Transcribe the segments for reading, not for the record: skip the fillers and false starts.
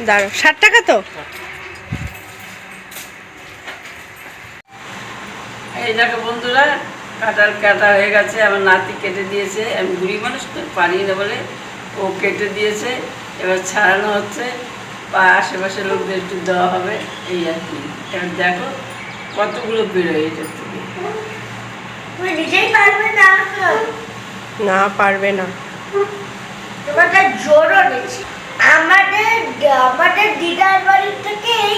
দাঁড়ো, 60 টাকা তো। এই দেখো বন্ধুরা, কাটার কাটা হয়ে গেছে, আমার নাতি কেটে দিয়েছে। আমি বুড়ি মানুষ তো পারি না বলে ও কেটে দিয়েছে। এবার ছাড়ানো হচ্ছে বা আশেপাশের লোকদের একটু দেওয়া হবে, এই আর কি। এবার দেখো কতগুলো বেরোয় এটার থেকে। নিজেই পারবে না, না পারবে না। তোমাকে জোরও নিচ্ছি। আমাদের দিদার বাড়ির থেকে এই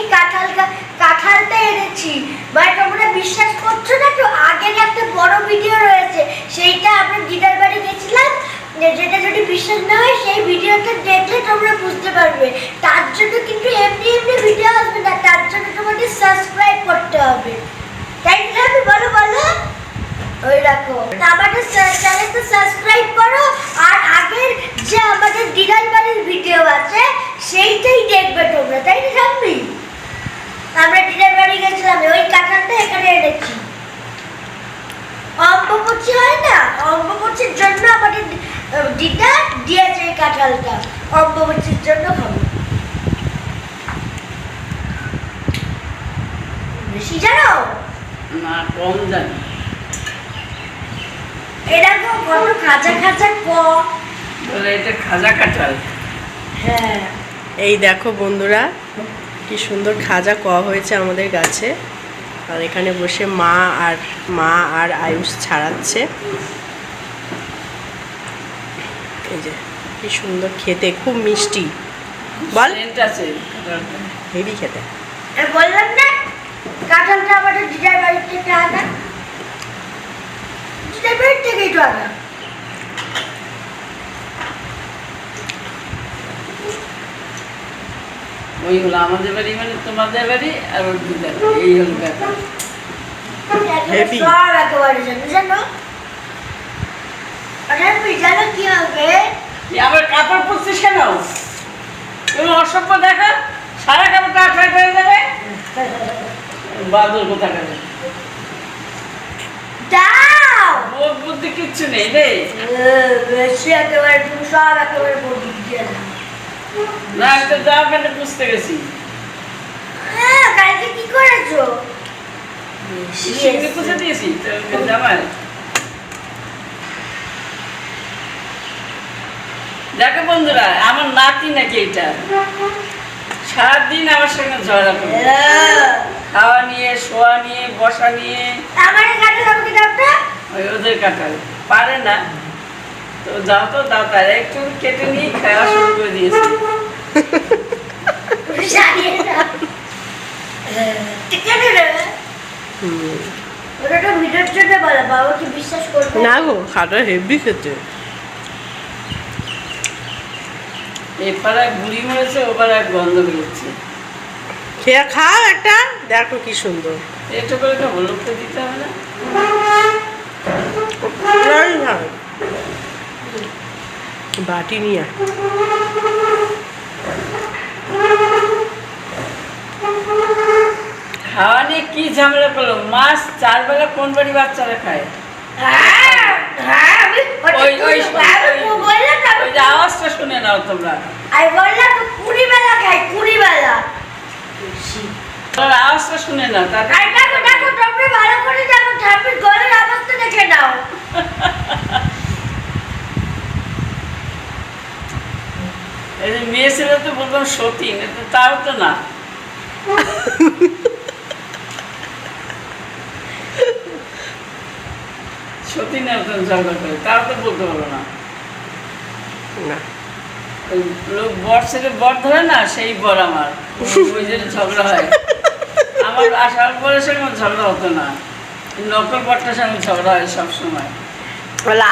কাঁঠালটা এনেছি। মানে তোমরা বিশ্বাস করছো না তো, আগের একটা বড় ভিডিও রয়েছে, সেইটা আমরা দিদার বাড়ি গেছিলাম। যেটা যদি বিশ্বাস না হয় সেই ভিডিওটা দেখলে তোমরা বুঝতে পারবে। তার জন্য কিন্তু এমনি এমনি ভিডিও আসবে না, তার জন্য তোমাকে সাবস্ক্রাইব করতে হবে। তাই না? বলো বলো। ওই রাখো, আমাদের চ্যানেলটা সাবস্ক্রাইব করো, আর আগের যে আমাদের দিদার বাড়ির ভিডিও আছে সেইটাই দেখবে তোমরা, তাই না সামনে? আমরা দিদার বাড়ি গেছিলাম, ওই কাঁঠালটা এখানে এনেছি। অম্বুবাচী হয় না, অম্বুবাচীর জন্য আমাদের দিদা দিয়েছে এই কাঁঠালটা, অম্বুবাচীর জন্য খাবো। বেশি জানো না, কম জানি। এরকম কত খাঁচা খাঁচা বলে এটা খাজা কাঁঠাল। হ্যাঁ, এই দেখো বন্ধুরা, কি সুন্দর খাজা কোয়া হয়েছে আমাদের গাছে। আর এখানে বসে মা আর আয়ুষ ছাড়াচ্ছে। এই যে কি সুন্দর খেতে, খুব মিষ্টি। বল, সেন্ট আছে কাঁঠালটা। হেভি খেতে। আমি বললাম না কাঁঠালটা আমাদের দিদার বাড়ি থেকে আনা, দিদার বাড়ি থেকেই তো আনা। ওই হলো আমাদের বাড়ি, মানে তোমাদের বাড়ি, আর ওর দিদার বাড়ি, এই হলো ব্যাপার। Heavy. সব একেবারে জানো। আরে তুমি জানো কি হবে? আবার কাপড় পরছিস কেন? তুমি অসভ্য দেখা, সারা কাপড়টা আটকে করে দেবে। বাদল কোথা করে দাও বোধ বুদ্ধি কিচ্ছু নেই রে। বেশি একেবারে তুমি সব একেবারে বলি দিয়ে দাও। না, আমি তো জামা প্যান্টে পুষতে গেছি। হ্যাঁ, কালকে কি করেছো? শিখতে পুষে দিয়েছি তো জামায়। দেখো বন্ধুরা, আমার নাতি নাকি এটা সারাদিন আমার সঙ্গে ঝগড়া করে, খাওয়া নিয়ে, শোয়া নিয়ে, বসা নিয়ে। আমার কাঁঠাল আমাকে দাও তো। ওই ওদের কাঁঠাল পারে না তো, যাও তো দাও, তার একটু কেটে নিয়ে খাওয়া শুরু করে দিয়েছি। জানিয়ে দাও। ঠিক আছে রে। ওটা তো ভিডিওর জন্য বলো, বাবা কি বিশ্বাস করবে না গো, খাটা হেভি খেতে। এ পাড়ায় বুড়ি মরেছে, ও পাড়ায় গন্ধ বেরোচ্ছে। খেয়ে খাও একটা, দেখো কি সুন্দর। এটা করে খাবো, লোককে দিতে হবে না। বাটি নিয়ে আয়। খাওয়া নিয়ে কি ঝামেলা করলো? মাছ 4 বেলা কোন বাড়ি বাচ্চারা খায়? হ্যাঁ হ্যাঁ, আমি ওই ওই বললাম না, ওই যে আওয়াজটা শুনে নাও তোমরা। আমি বললাম তো 20 বেলা খাই, 20 বেলা। তোমরা আওয়াজটা শুনে নাও তাতে। আর দেখো দেখো, তোমরা ভালো করে দেখো, ঠাকুর গলার অবস্থা দেখে নাও। এই যে মেয়ে ছেলে তো বললাম সতীন, তাও তো না। সতীনের মতন ঝগড়া করে, তাও তো বলতে পারো না। না, ওই লোক বর ছেলে বর ধরে না, সেই বর আমার, ওই যে ঝগড়া হয়। আমার আসার পরে সেরকম ঝগড়া হতো না, নকল বরটার সঙ্গে ঝগড়া হয় সবসময়।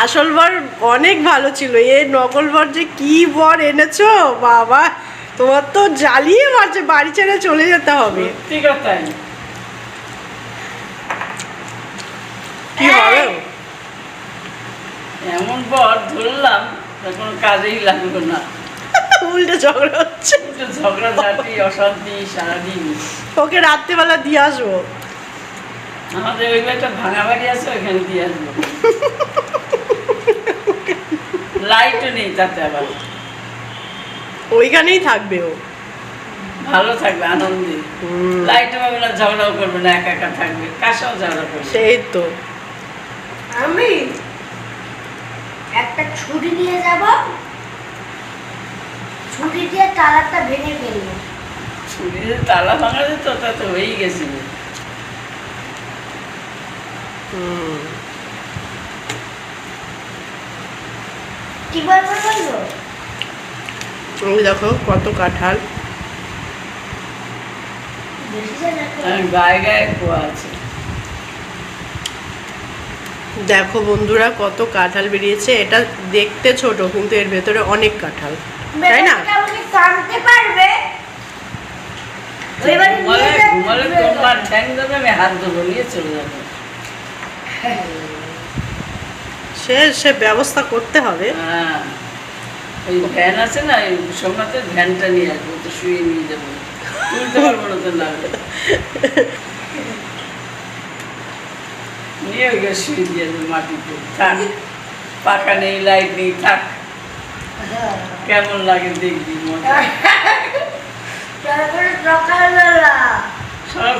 আসল বর অনেক ভালো ছিল, এ নকল বর যে কি বর এনেছো বাবা, তোমার তো জ্বালিয়ে মারছে, বাড়ি ছেড়ে চলে যেতে হবে। সত্যি কথাই। কি হবে? এমন বর ধরলাম কোনো কাজেই লাগলো না, উল্টে ঝগড়া হচ্ছে। একটু ঝগড়া ঝাঁটি অশান্তি সারাদিন। ওকে রাত্রিবেলা দিয়ে আসবো। আমাদের ওই একটা ভাঙা বাড়ি আছে, ওইখানে দিয়ে আসবো। লাইটও নেই তাতে, আবার ওইখানেই থাকবে ও। ভালো থাকবে আনন্দে, লাইটও পাবে না, ঝগড়াও করবে না, একা একা থাকবে, কার সঙ্গে ঝগড়া করবে? সেই তো। আমি একটা ছুরি নিয়ে যাব, ছুরি দিয়ে তালাটা ভেঙে ফেলবো। ছুরি দিয়ে তালা ভাঙা যেত, তা তো হয়েই গেছিল। কি বলবো বলবো? ওই দেখো কত কাঁঠাল। বেশি জন একটা গায়ে গায়ে খোয়া আছে। দেখো বন্ধুরা কত কাঁঠাল বেরিয়েছে। এটা দেখতে ছোট কিন্তু এর ভেতরে অনেক কাঁঠাল, তাই না? মেয়েটা আমাকে টানতে পারবে। এবার নিয়ে যাবে। ঘুমালে তোমার ঠ্যাং দেবে, আমি হাত ধরবো, নিয়ে চলে যাবো। সে ব্যবস্থা করতে হবে। হ্যাঁ, ওই ভ্যান আছে না, ওই সোমনাথের ভ্যানটা নিয়ে আসবো, তো শুয়ে নিয়ে যাবো, তুলতে পারবো না তো লাগবে, নিয়ে ওই শুয়ে দিয়ে যাবো মাটিতে। থাক, পাখা নেই, লাইট নেই, থাক, কেমন লাগে দেখবি, মজা। তারপরে সকালবেলা সব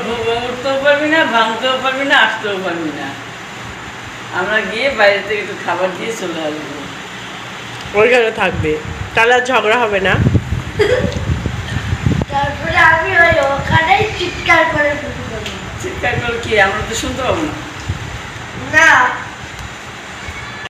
উঠতেও পারবি না, ভাঙতেও পারবি না, আসতেও পারবি না। আমরা গিয়ে বাইরে থেকে একটু খাবার দিয়ে চলে আসবো। ওইখানে থাকবে, তাহলে আর ঝগড়া হবে না। তারপরে আমি ওই ওখানেই চিৎকার করে শুরু করবো। চিৎকার করে কি আমরা তো শুনতে পাবো না। না